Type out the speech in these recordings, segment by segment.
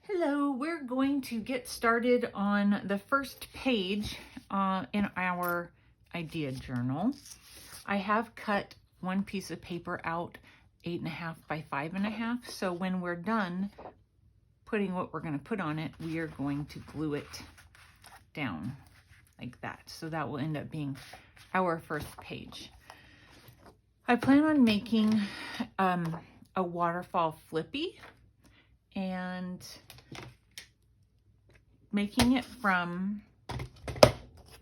Hello, we're going to get started on the first page in our idea journal. I have cut one piece of paper out 8.5 by 5.5. So when we're done putting what we're going to put on it, we are going to glue it down like that. So that will end up being our first page. I plan on making a waterfall flippy and making it from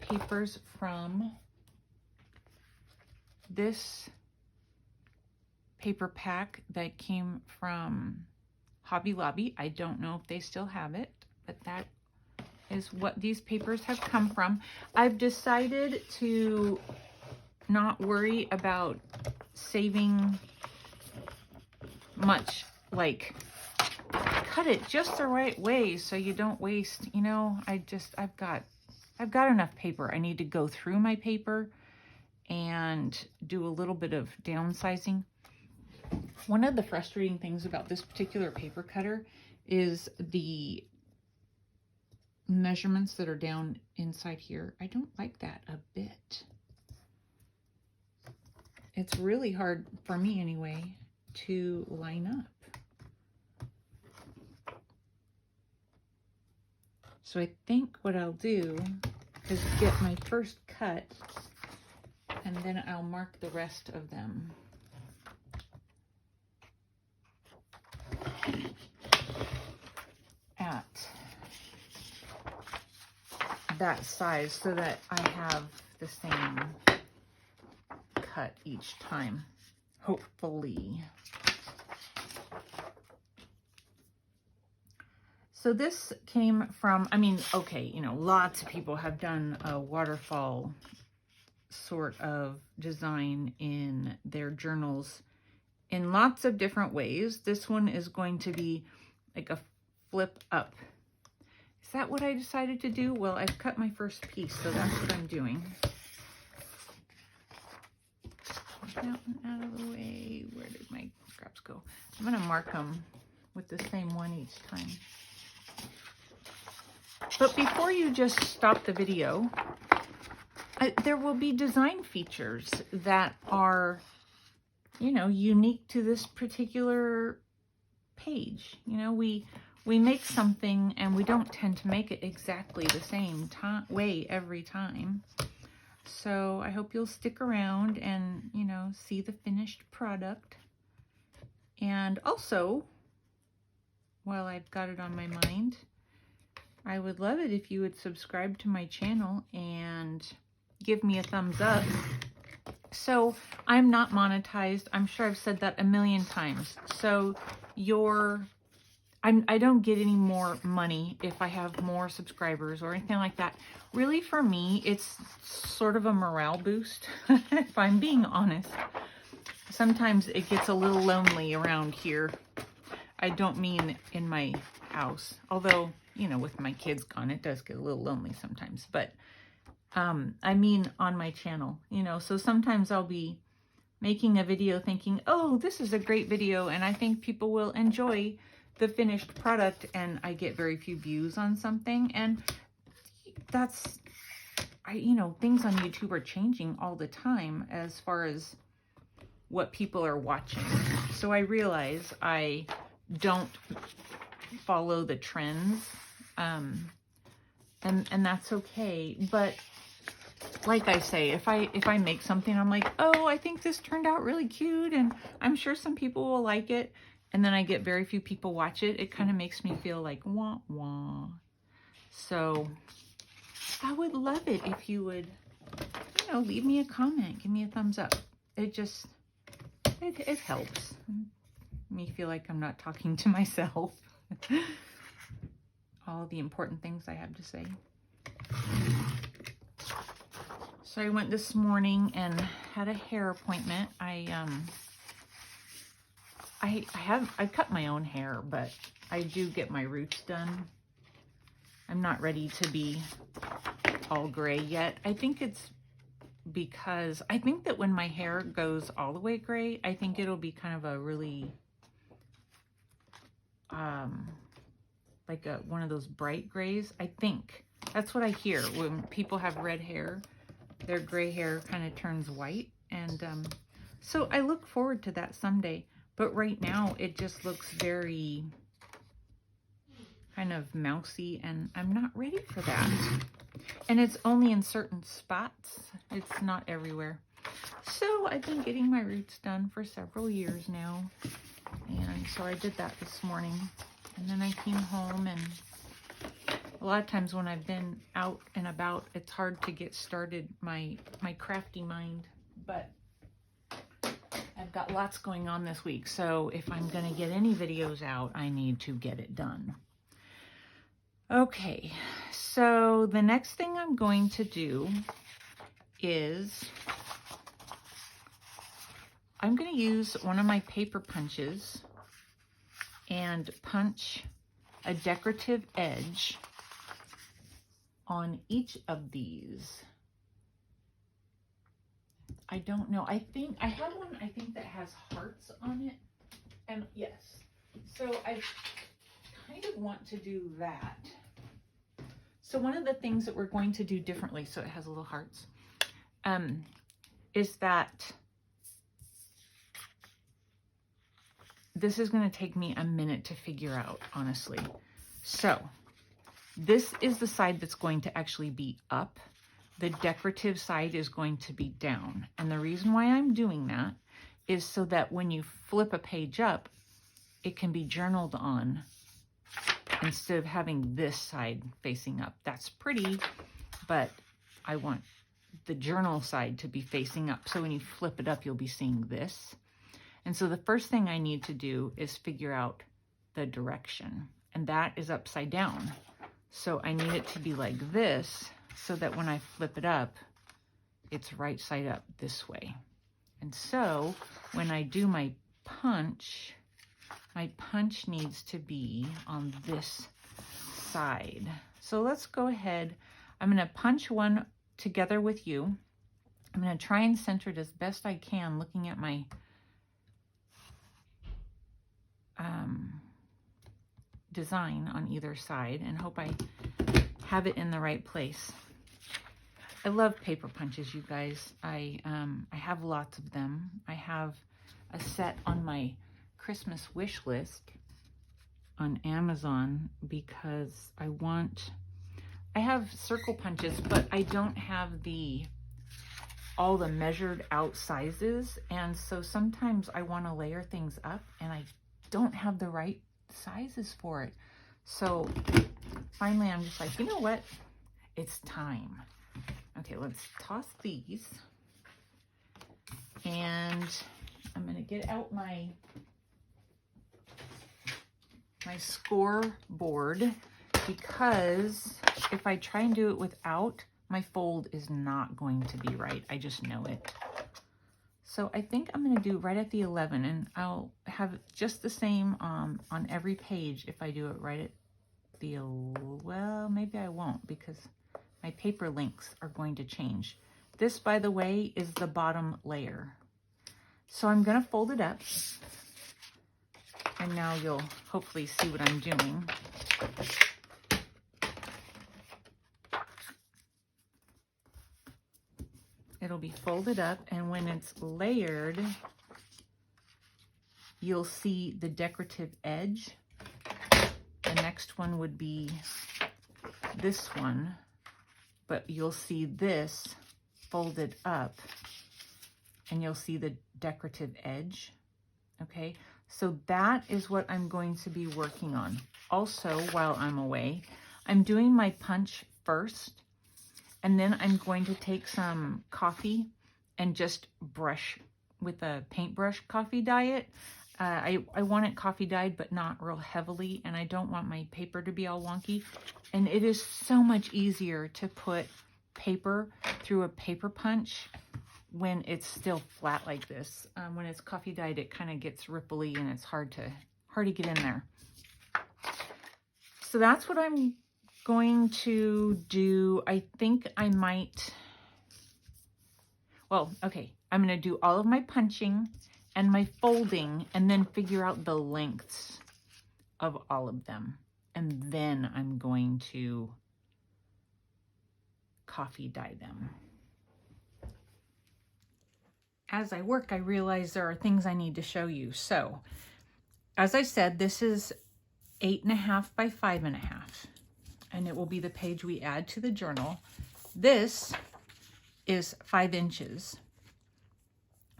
papers from this paper pack that came from Hobby Lobby. I don't know if they still have it, but that is what these papers have come from. I've decided to not worry about saving much, like cut it just the right way so you don't waste, you know. I've got enough paper. I need to go through my paper and do a little bit of downsizing. One of the frustrating things about this particular paper cutter is the measurements that are down inside here. I don't like that a bit. It's really hard for me anyway to line up. So I think what I'll do is get my first cut and then I'll mark the rest of them. At that size so that I have the same cut each time, hopefully. So this came from, I mean, okay, you know, lots of people have done a waterfall sort of design in their journals in lots of different ways. This one is going to be like a flip up. Is that what I decided to do? Well, I've cut my first piece, so that's what I'm doing. Get that one out of the way. Where did my scraps go? I'm going to mark them with the same one each time. But before you just stop the video, there will be design features that are, you know, unique to this particular page. You know, we make something and we don't tend to make it exactly the same way every time. So I hope you'll stick around and, you know, see the finished product. And also, while I've got it on my mind, I would love it if you would subscribe to my channel and give me a thumbs up. So I'm not monetized. I'm sure I've said that a million times. So I don't get any more money if I have more subscribers or anything like that. Really, for me, it's sort of a morale boost, if I'm being honest. Sometimes it gets a little lonely around here. I don't mean in my house, although, you know, with my kids gone, it does get a little lonely sometimes. But I mean on my channel, you know, so sometimes I'll be making a video thinking, oh, this is a great video and I think people will enjoy the finished product, and I get very few views on something. And that's, you know, things on YouTube are changing all the time as far as what people are watching. So I realize I don't follow the trends, and that's okay. But like I say, if I make something, I'm like, oh, I think this turned out really cute and I'm sure some people will like it, and then I get very few people watch it, it kind of makes me feel like wah wah. So I would love it if you would, you know, leave me a comment, give me a thumbs up. It helps me feel like I'm not talking to myself. All the important things I have to say. So I went this morning and had a hair appointment. I cut my own hair, but I do get my roots done. I'm not ready to be all gray yet. I think it's because I think that when my hair goes all the way gray, I think it'll be kind of a really like one of those bright grays. I think that's what I hear when people have red hair. Their gray hair kind of turns white. And so I look forward to that someday. But right now it just looks very kind of mousy, and I'm not ready for that. And it's only in certain spots. It's not everywhere. So I've been getting my roots done for several years now. And so I did that this morning. And then I came home, and a lot of times when I've been out and about, it's hard to get started, my crafty mind. But I've got lots going on this week. So if I'm going to get any videos out, I need to get it done. Okay, so the next thing I'm going to do is I'm going to use one of my paper punches and punch a decorative edge on each of these. I don't know. I think I have one, I think that has hearts on it. And yes, so I kind of want to do that. So one of the things that we're going to do differently, so it has little hearts, is that this is going to take me a minute to figure out, honestly. So this is the side that's going to actually be up. The decorative side is going to be down. And the reason why I'm doing that is so that when you flip a page up, it can be journaled on instead of having this side facing up. That's pretty, but I want the journal side to be facing up. So when you flip it up, you'll be seeing this. And so the first thing I need to do is figure out the direction, and that is upside down. So I need it to be like this so that when I flip it up, it's right side up this way. And so when I do my punch needs to be on this side. So let's go ahead. I'm going to punch one together with you. I'm going to try and center it as best I can, looking at my design on either side, and hope I have it in the right place. I love paper punches, you guys. I have lots of them. I have a set on my Christmas wish list on Amazon because I have circle punches, but I don't have all the measured out sizes. And so sometimes I want to layer things up and I don't have the right sizes for it. So finally I'm just like, you know what? It's time. Okay, let's toss these. And I'm going to get out my scoreboard, because if I try and do it without, my fold is not going to be right. I just know it. So I think I'm going to do right at the 11, and I'll have just the same on every page if I do it right at the, well, maybe I won't, because my paper links are going to change. This, by the way, is the bottom layer. So I'm going to fold it up, and now you'll hopefully see what I'm doing. It'll be folded up, and when it's layered, you'll see the decorative edge. The next one would be this one, but you'll see this folded up, and you'll see the decorative edge. Okay, so that is what I'm going to be working on. Also, while I'm away, I'm doing my punch first, and then I'm going to take some coffee and just brush with a paintbrush coffee dye it. I want it coffee dyed, but not real heavily, and I don't want my paper to be all wonky. And it is so much easier to put paper through a paper punch when it's still flat like this. When it's coffee dyed, it kind of gets ripply and it's hard to get in there. So that's what I'm going to do. I think I might, well, okay, I'm going to do all of my punching and my folding and then figure out the lengths of all of them. and then I'm going to coffee dye them. As I work, I realize there are things I need to show you. So, as I said, this is 8.5 by 5.5, and it will be the page we add to the journal. This is 5 inches,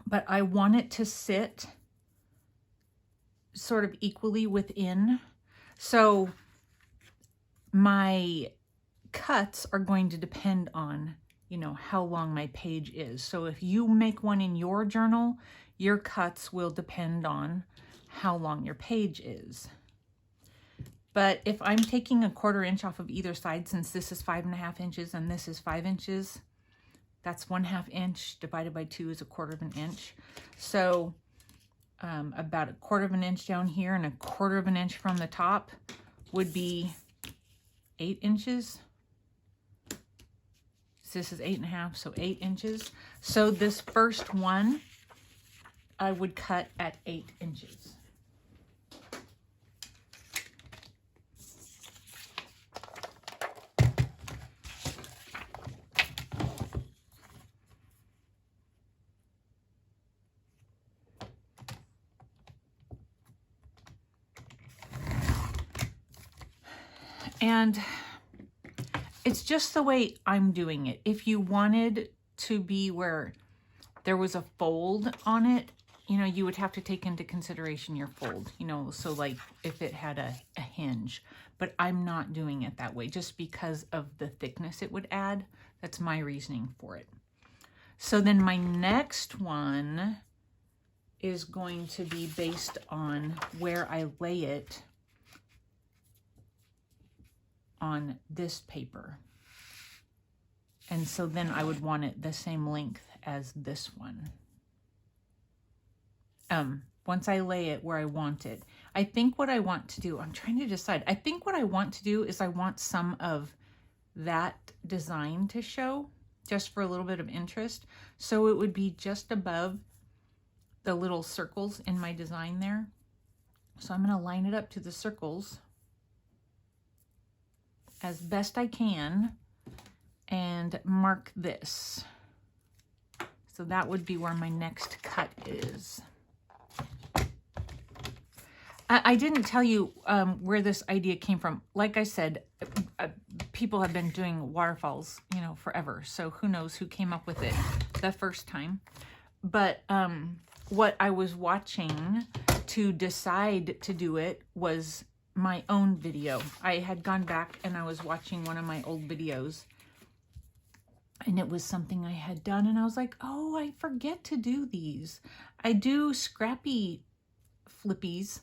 but I want it to sit sort of equally within. So my cuts are going to depend on, you know, how long my page is. So if you make one in your journal, your cuts will depend on how long your page is. But if I'm taking 1/4 inch off of either side, since this is 5.5 inches and this is 5 inches, that's 1/2 inch divided by 2 is 1/4 inch. So about 1/4 inch down here and 1/4 inch from the top would be 8 inches. So this is 8.5, so 8 inches. So this first one, I would cut at 8 inches. And it's just the way I'm doing it. If you wanted to be where there was a fold on it, you know, you would have to take into consideration your fold, you know, so like if it had a hinge. But I'm not doing it that way just because of the thickness it would add. That's my reasoning for it. So then my next one is going to be based on where I lay it on this paper. And so then I would want it the same length as this one. Once I lay it where I want it. I think what I want to do, I'm trying to decide. I think what I want to do is I want some of that design to show just for a little bit of interest. So it would be just above the little circles in my design there. So I'm going to line it up to the circles as best I can and mark this. So that would be where my next cut is. I didn't tell you where this idea came from. Like I said, people have been doing waterfalls, you know, forever. So who knows who came up with it the first time. But what I was watching to decide to do it was my own video. I had gone back and I was watching one of my old videos. And it was something I had done. And I was like, oh, I forget to do these. I do scrappy flippies,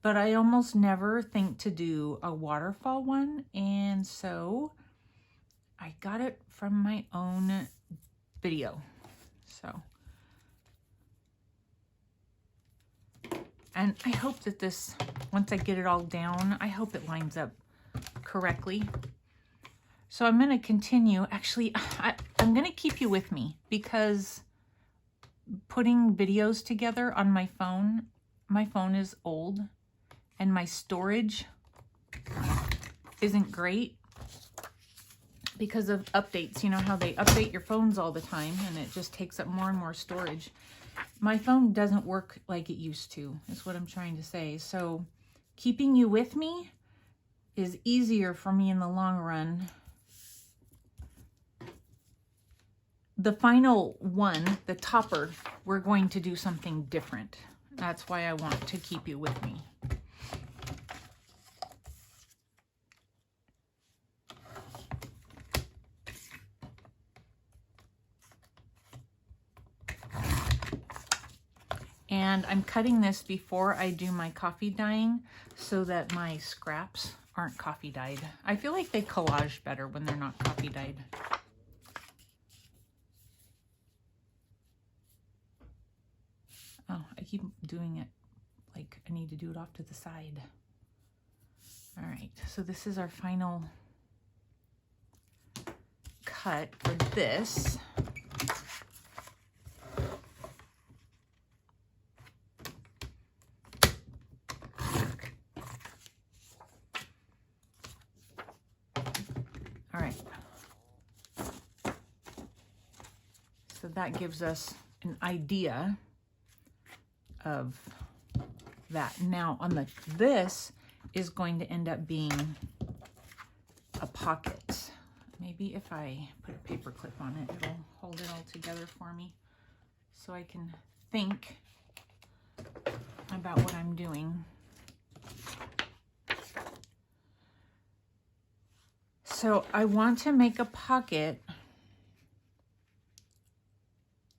but I almost never think to do a waterfall one. And so I got it from my own video. So, and I hope that this, once I get it all down, I hope it lines up correctly. So I'm going to continue. Actually, I'm going to keep you with me because putting videos together on my phone is old and my storage isn't great because of updates. You know how they update your phones all the time and it just takes up more and more storage. My phone doesn't work like it used to, is what I'm trying to say. So keeping you with me is easier for me in the long run. The final one, the topper, we're going to do something different. That's why I want to keep you with me. And I'm cutting this before I do my coffee dyeing so that my scraps aren't coffee dyed. I feel like they collage better when they're not coffee dyed. Oh, I keep doing it like I need to do it off to the side. All right, so this is our final cut for this. All right. So that gives us an idea of that. Now on the, this is going to end up being a pocket. Maybe if I put a paper clip on it, it'll hold it all together for me so I can think about what I'm doing. So I want to make a pocket,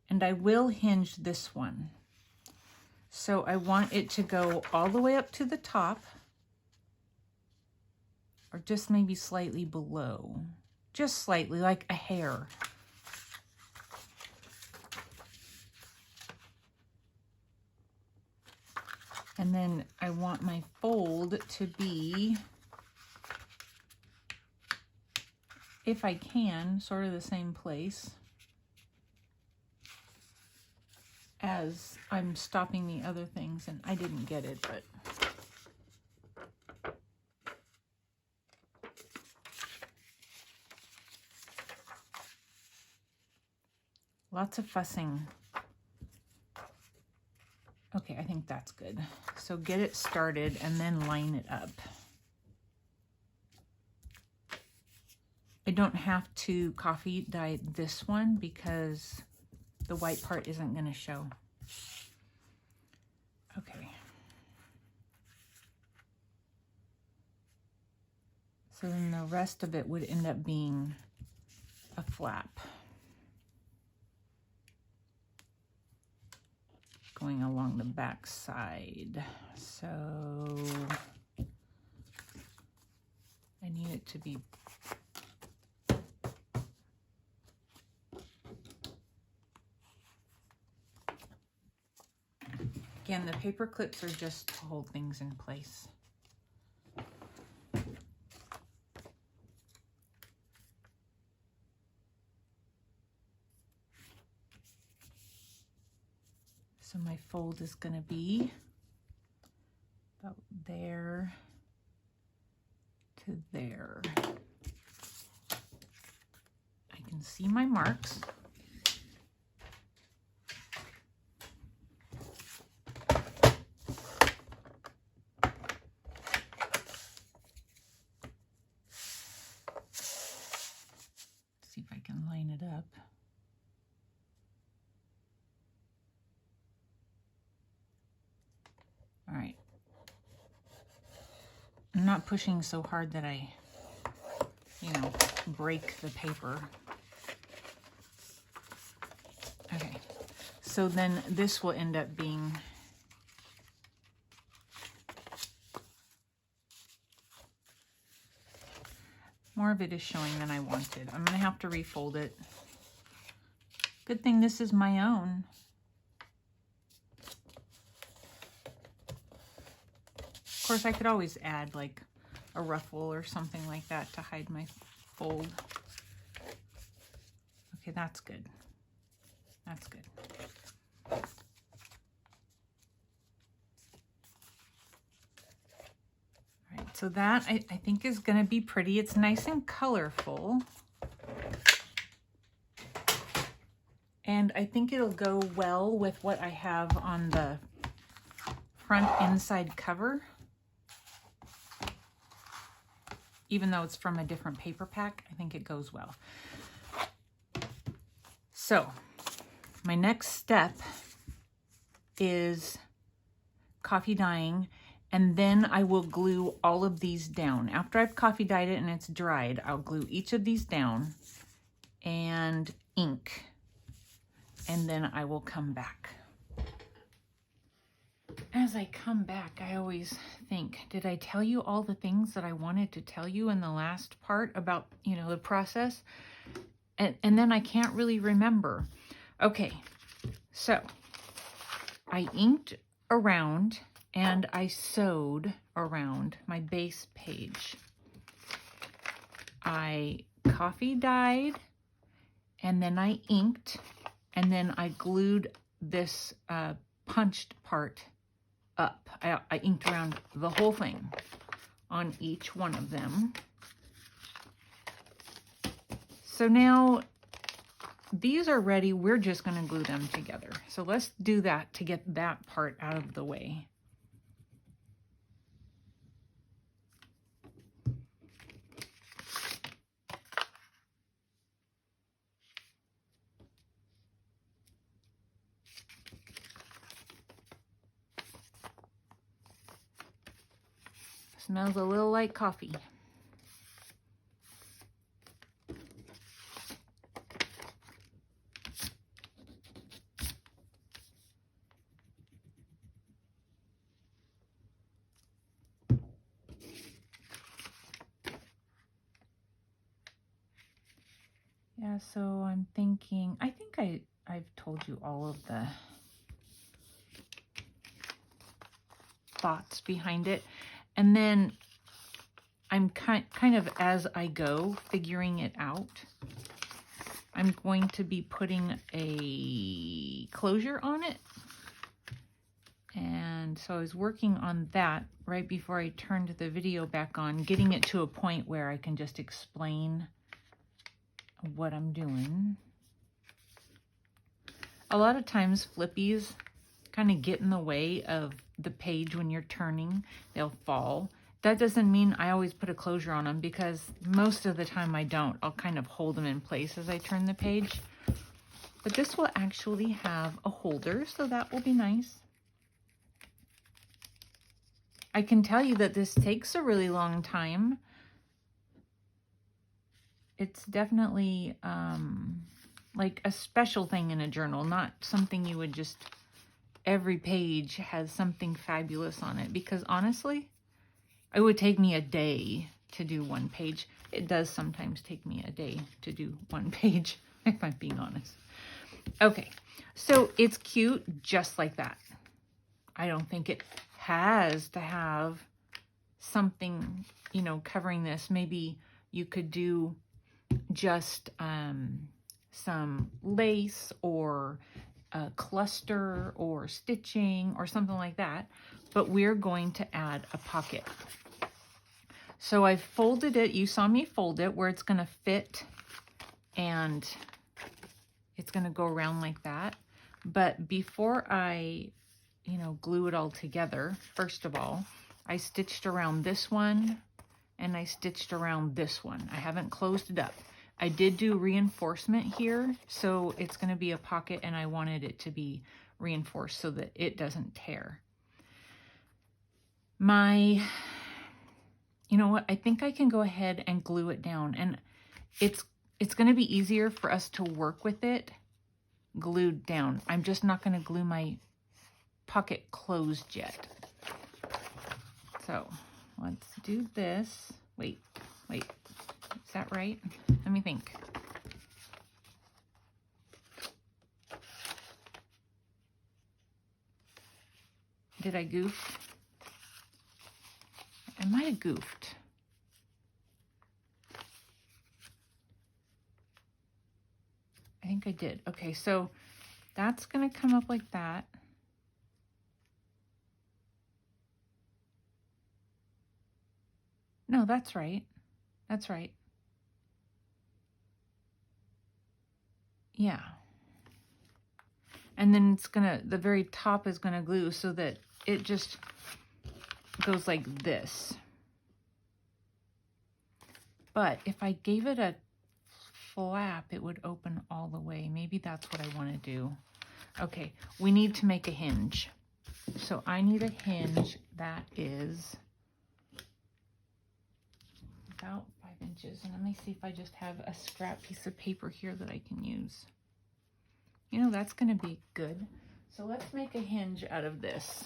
and I will hinge this one. So I want it to go all the way up to the top, or just maybe slightly below, just slightly, like a hair. And then I want my fold to be, if I can, sort of the same place as I'm stopping the other things. And I didn't get it, but lots of fussing. Okay, I think that's good. So get it started and then line it up. I don't have to coffee dye this one because the white part isn't going to show. Okay. So then the rest of it would end up being a flap going along the back side. So I need it to be again, the paper clips are just to hold things in place. So my fold is going to be about there to there. I can see my marks. See if I can line it up. All right. I'm not pushing so hard that I, break the paper. Okay. So then this will end up being more of it is showing than I wanted. I'm going to have to refold it. Good thing this is my own. Of course, I could always add like a ruffle or something like that to hide my fold. Okay, that's good. That's good. All right, so that I think is going to be pretty. It's nice and colorful. And I think it'll go well with what I have on the front inside cover. Even though it's from a different paper pack, I think it goes well. So my next step is coffee dyeing, and then I will glue all of these down. After I've coffee dyed it and it's dried, I'll glue each of these down and ink, and then I will come back. As I come back, I always think, did I tell you all the things that I wanted to tell you in the last part about, the process? And then I can't really remember. Okay, so I inked around and I sewed around my base page. I coffee dyed, and then I inked, and then I glued this punched part up. I inked around the whole thing on each one of them. So now these are ready. We're just going to glue them together. So let's do that to get that part out of the way. Smells a little like coffee. Yeah, so I'm thinking, I think I've told you all of the thoughts behind it. And then I'm kind of, as I go, figuring it out. I'm going to be putting a closure on it. And so I was working on that right before I turned the video back on, getting it to a point where I can just explain what I'm doing. A lot of times flippies kind of get in the way of the page when you're turning. They'll fall. That doesn't mean I always put a closure on them, because most of the time I don't. I'll kind of hold them in place as I turn the page. But this will actually have a holder, so that will be nice. I can tell you that this takes a really long time. It's definitely like a special thing in a journal, not something you would just, every page has something fabulous on it. Because honestly, it would take me a day to do one page. It does sometimes take me a day to do one page, if I'm being honest. Okay, so it's cute just like that. I don't think it has to have something, you know, covering this. Maybe you could do just some lace or a cluster or stitching or something like that. But we're going to add a pocket. So I folded it. You saw me fold it where it's going to fit and it's going to go around like that. But before I, you know, glue it all together, first of all, I stitched around this one and I stitched around this one. I haven't closed it up. I did do reinforcement here, so it's going to be a pocket, and I wanted it to be reinforced so that it doesn't tear. You know what? I think I can go ahead and glue it down, and it's going to be easier for us to work with it glued down. I'm just not going to glue my pocket closed yet. So let's do this. Wait, is that right? Let me think. Did I goof? I might have goofed. I think I did. Okay, so that's going to come up like that. No, that's right. That's right. Yeah. And then it's gonna, the very top is gonna glue so that it just goes like this. But if I gave it a flap, it would open all the way. Maybe that's what I want to do. Okay, we need to make a hinge. So I need a hinge that is about 5 inches. And let me see if I just have a scrap piece of paper here that I can use. You know, that's going to be good. So let's make a hinge out of this.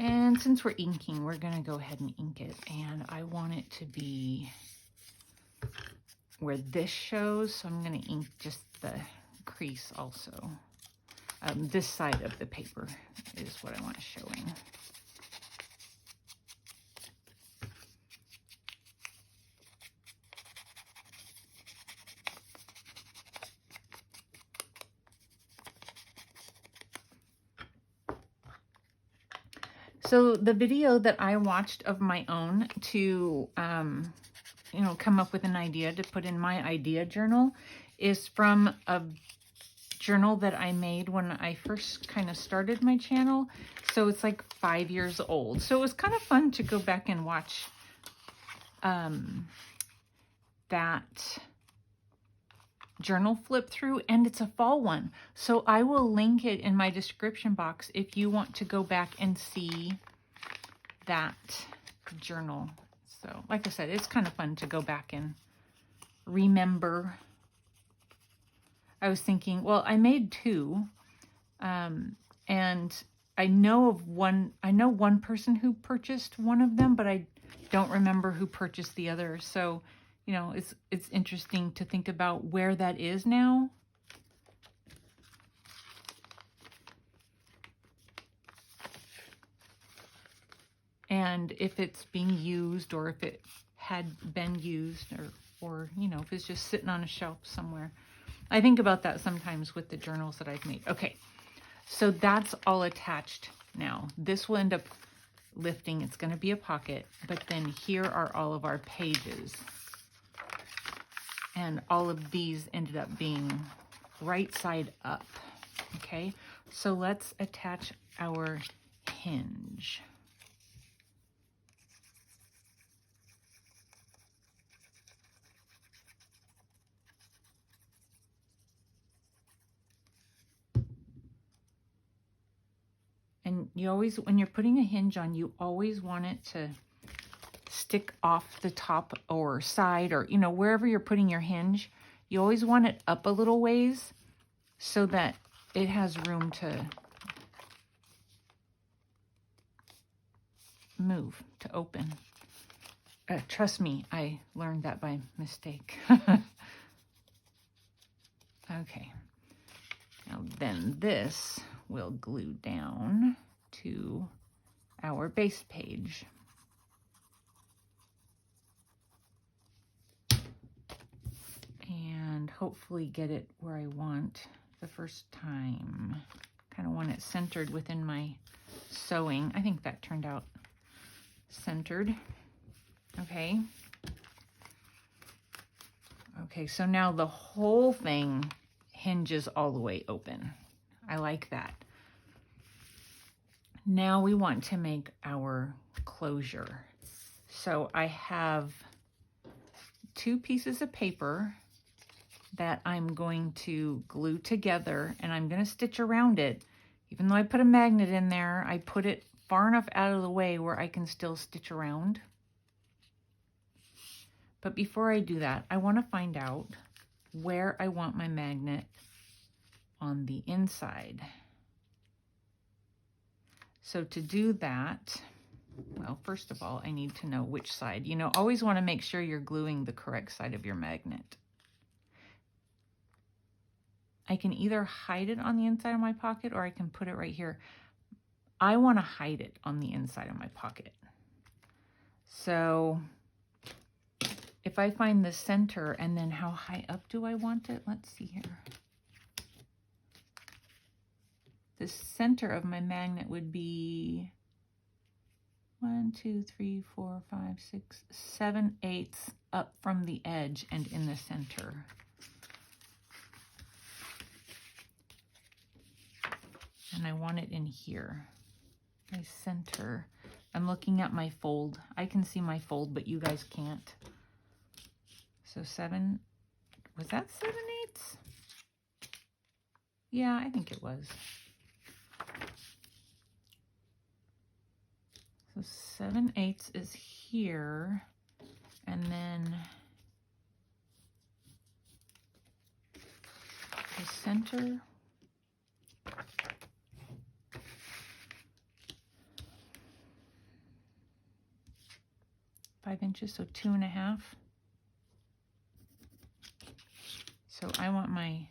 And since we're inking, we're going to go ahead and ink it. And I want it to be where this shows, so I'm going to ink just the crease also. This side of the paper is what I want showing. So the video that I watched of my own to, you know, come up with an idea to put in my idea journal is from a journal that I made when I first kind of started my channel. So it's like 5 years old. So it was kind of fun to go back and watch that journal flip through, and it's a fall one. So I will link it in my description box if you want to go back and see that journal. So like I said, it's kind of fun to go back and remember. I was thinking, well, I made 2, and I know one person who purchased one of them, but I don't remember who purchased the other. So, you know, it's interesting to think about where that is now. And if it's being used, or if it had been used, or you know, if it's just sitting on a shelf somewhere. I think about that sometimes with the journals that I've made. Okay, so that's all attached now. This will end up lifting. It's going to be a pocket, but then here are all of our pages. And all of these ended up being right side up. Okay, so let's attach our hinge. And you always, when you're putting a hinge on, you always want it to stick off the top or side, or, you know, wherever you're putting your hinge, you always want it up a little ways so that it has room to move, to open. Trust me, I learned that by mistake. Okay. Now then this will glue down to our base page. And hopefully get it where I want the first time. Kind of want it centered within my sewing. I think that turned out centered. Okay. Okay, so now the whole thing hinges all the way open. I like that. Now we want to make our closure. So I have 2 pieces of paper that I'm going to glue together, and I'm going to stitch around it. Even though I put a magnet in there, I put it far enough out of the way where I can still stitch around. But before I do that, I want to find out where I want my magnet on the inside. So to do that, well, first of all, I need to know which side. You know, always want to make sure you're gluing the correct side of your magnet. I can either hide it on the inside of my pocket, or I can put it right here. I want to hide it on the inside of my pocket. So if I find the center, and then how high up do I want it? Let's see here. The center of my magnet would be 1, 2, 3, 4, 5, 6, 7/8 up from the edge and in the center. And I want it in here. My center. I'm looking at my fold. I can see my fold, but you guys can't. So 7, was that 7/8? Yeah, I think it was. So 7/8 is here, and then the center. 5 inches, so 2.5. So I want my,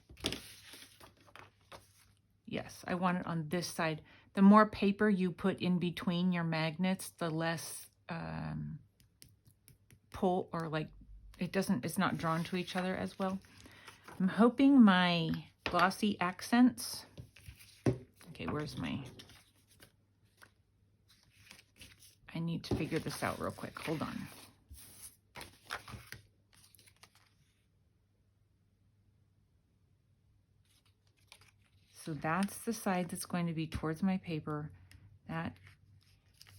yes, I want it on this side. The more paper you put in between your magnets, the less pull, or like it's not drawn to each other as well. I'm hoping my glossy accents, okay, where's my, I need to figure this out real quick, hold on. So that's the side that's going to be towards my paper.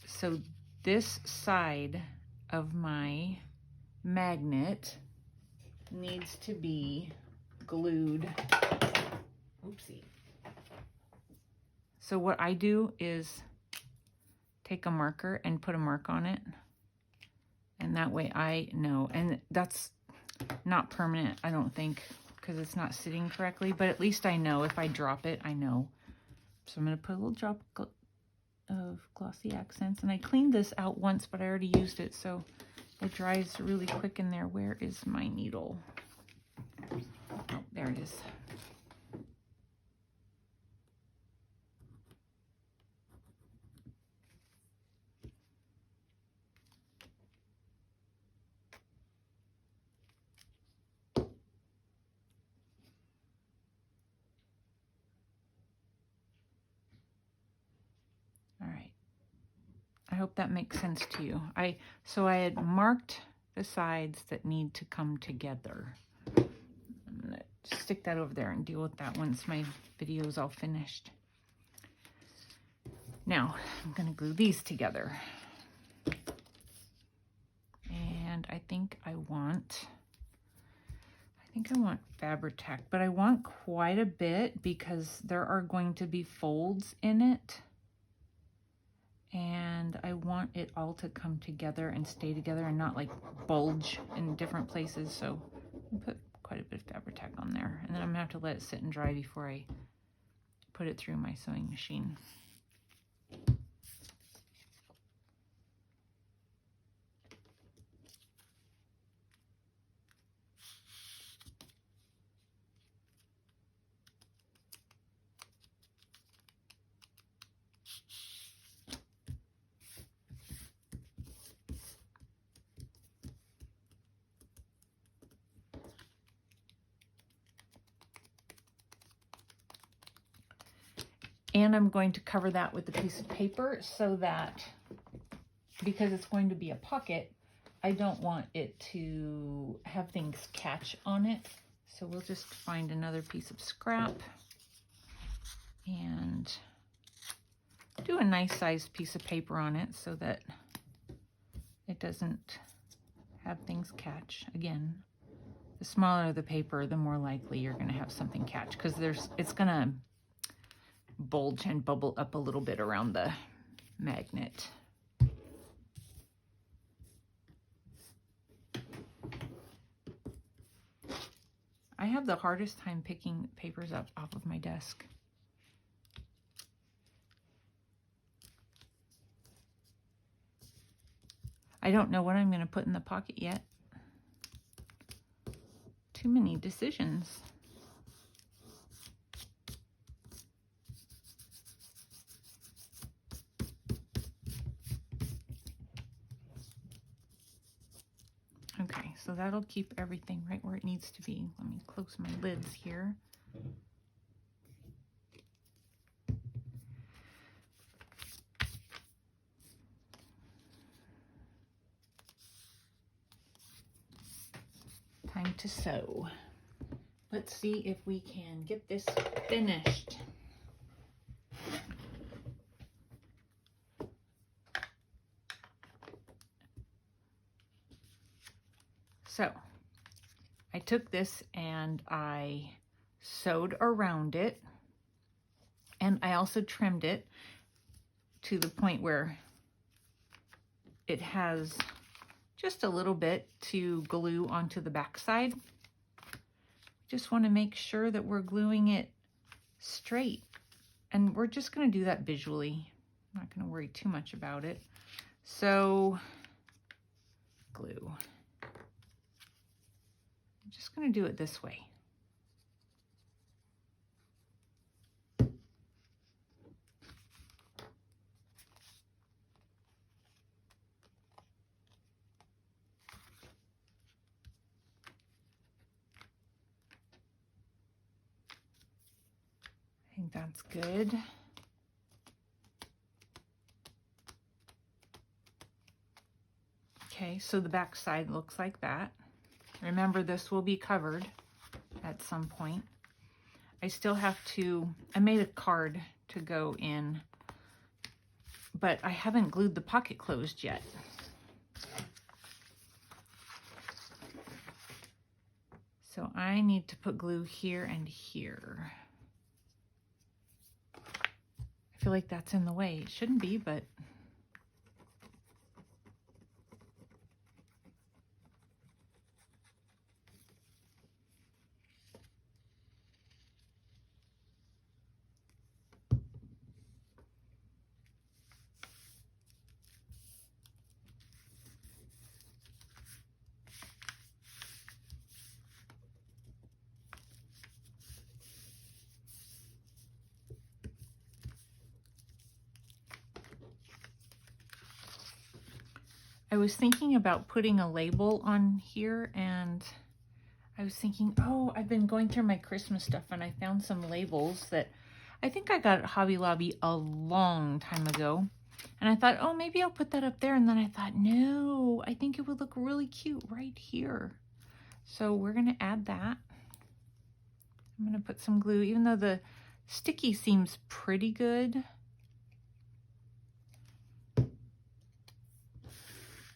So this side of my magnet needs to be glued. Oopsie. So what I do is take a marker and put a mark on it. And that way I know. And that's not permanent, I don't think, because it's not sitting correctly, but at least I know if I drop it, I know. So I'm going to put a little drop of glossy accents, and I cleaned this out once, but I already used it, so it dries really quick in there. Where is my needle? Oh, there it is. All right. I hope that makes sense to you. So I had marked the sides that need to come together. I'm gonna stick that over there and deal with that once my video is all finished. Now I'm gonna glue these together. And I think I want Fabri-Tac, but I want quite a bit because there are going to be folds in it. And I want it all to come together and stay together and not like bulge in different places. So I'll put quite a bit of Fabri-Tac on there. And then I'm gonna have to let it sit and dry before I put it through my sewing machine. And I'm going to cover that with a piece of paper so that, because it's going to be a pocket, I don't want it to have things catch on it. So we'll just find another piece of scrap and do a nice sized piece of paper on it so that it doesn't have things catch. Again, the smaller the paper, the more likely you're going to have something catch, because it's going to bulge and bubble up a little bit around the magnet. I have the hardest time picking papers up off of my desk. I don't know what I'm going to put in the pocket yet. Too many decisions. Okay, so that'll keep everything right where it needs to be. Let me close my lids here. Time to sew. Let's see if we can get this finished. So I took this and I sewed around it, and I also trimmed it to the point where it has just a little bit to glue onto the back side. Just want to make sure that we're gluing it straight, and we're just going to do that visually. I'm not going to worry too much about it. So glue. I'm just going to do it this way. I think that's good. Okay, so the back side looks like that. Remember, this will be covered at some point. I still have to, I made a card to go in, but I haven't glued the pocket closed yet. So I need to put glue here and here. I feel like that's in the way. It shouldn't be, but I was thinking about putting a label on here, and I was thinking, oh, I've been going through my Christmas stuff and I found some labels that I think I got at Hobby Lobby a long time ago. And I thought, oh, maybe I'll put that up there. And then I thought, no, I think it would look really cute right here. So we're going to add that. I'm going to put some glue, even though the sticky seems pretty good.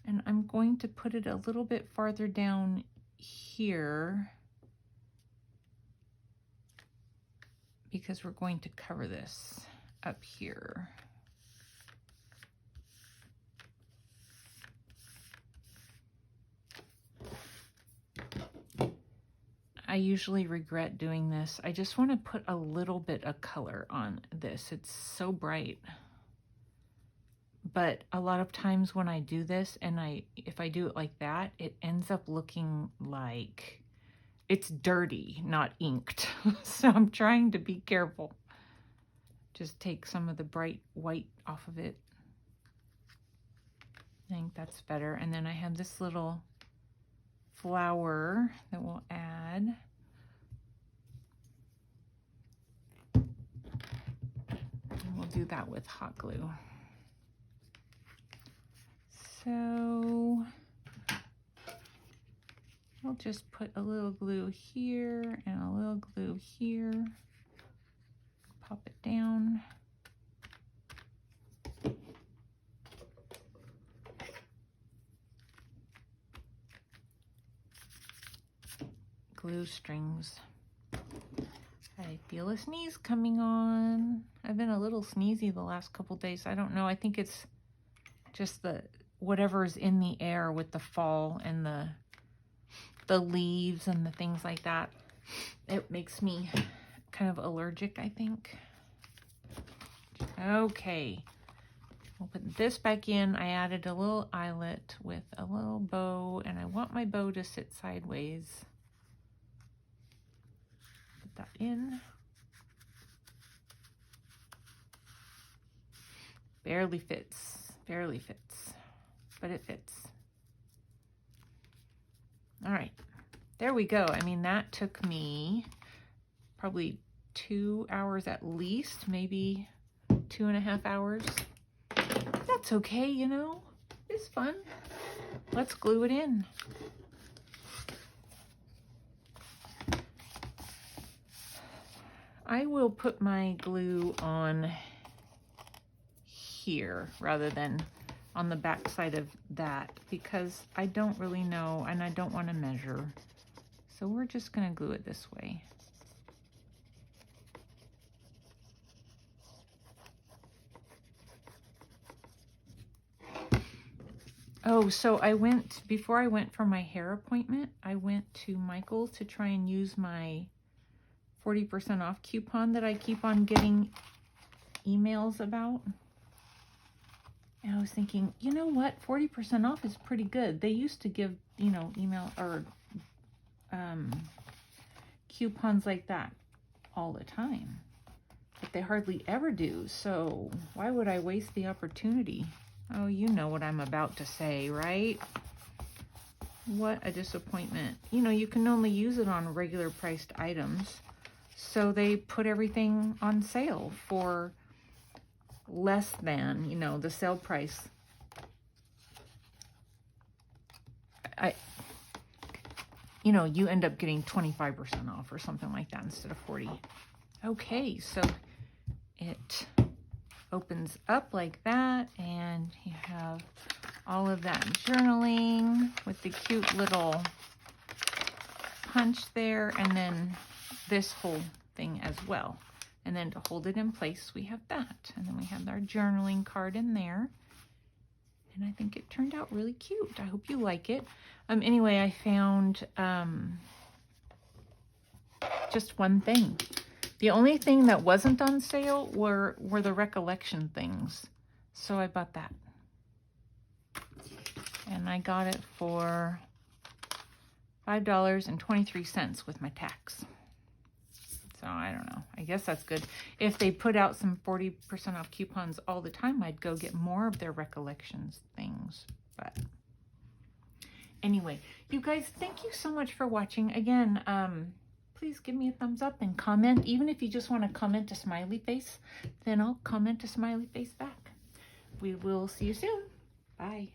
And I'm going to put it a little bit farther down here because we're going to cover this up here. I usually regret doing this. I just want to put a little bit of color on this. It's so bright. But a lot of times when I do this, and if I do it like that, it ends up looking like it's dirty, not inked. So I'm trying to be careful. Just take some of the bright white off of it. I think that's better. And then I have this little flower that we'll add. And we'll do that with hot glue. So I'll just put a little glue here and a little glue here. Pop it down. Glue strings. I feel a sneeze coming on. I've been a little sneezy the last couple days. I don't know. I think it's just whatever's in the air with the fall and the leaves and the things like that. It makes me kind of allergic, I think. Okay. We'll put this back in. I added a little eyelet with a little bow, and I want my bow to sit sideways. Put that in. Barely fits, but it fits. All right, there we go. I mean, that took me probably 2 hours at least, maybe 2.5 hours. That's okay, you know, it's fun. Let's glue it in. I will put my glue on here rather than on the back side of that because I don't really know and I don't want to measure. So we're just going to glue it this way. Oh, so before I went for my hair appointment, I went to Michael's to try and use my 40% off coupon that I keep on getting emails about. And I was thinking, you know what? 40% off is pretty good. They used to give, you know, email or coupons like that all the time. But they hardly ever do. So why would I waste the opportunity? Oh, you know what I'm about to say, right? What a disappointment. You know, you can only use it on regular priced items. So they put everything on sale for less than, you know, the sale price. You know, you end up getting 25% off or something like that instead of 40. Okay, so it opens up like that, and you have all of that journaling with the cute little punch there, and then this whole thing as well. And then to hold it in place, we have that. And then we have our journaling card in there. And I think it turned out really cute. I hope you like it. Anyway, I found just one thing. The only thing that wasn't on sale were the recollection things. So I bought that. And I got it for $5.23 with my tax. So I don't know. I guess that's good. If they put out some 40% off coupons all the time, I'd go get more of their recollections things. But anyway, you guys, thank you so much for watching. Again, please give me a thumbs up and comment. Even if you just want to comment a smiley face, then I'll comment a smiley face back. We will see you soon. Bye.